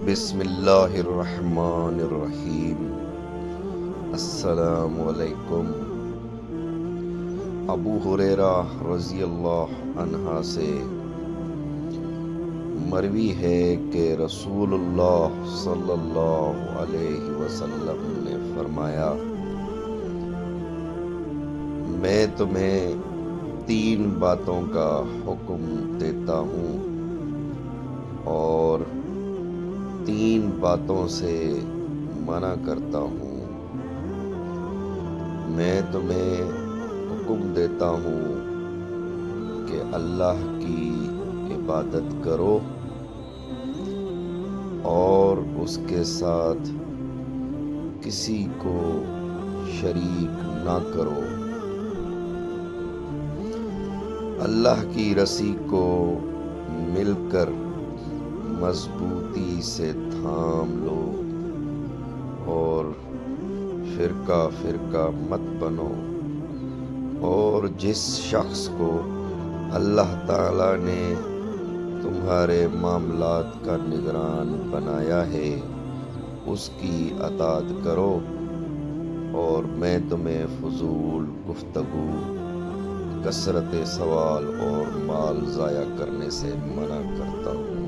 بسم اللہ الرحمن الرحیم۔ السلام علیکم۔ ابو ہریرہ رضی اللہ عنہ سے مروی ہے کہ رسول اللہ صلی اللہ علیہ وسلم نے فرمایا، میں تمہیں 3 باتوں کا حکم دیتا ہوں اور 3 باتوں سے منع کرتا ہوں۔ میں تمہیں حکم دیتا ہوں کہ اللہ کی عبادت کرو اور اس کے ساتھ کسی کو شریک نہ کرو۔ اللہ کی رسی کو مل کر مضبوطی سے تھام لو اور فرقہ فرقہ مت بنو، اور جس شخص کو اللہ تعالی نے تمہارے معاملات کا نگران بنایا ہے اس کی اطاعت کرو، اور میں تمہیں فضول گفتگو، کثرت سوال اور مال ضائع کرنے سے منع کرتا ہوں۔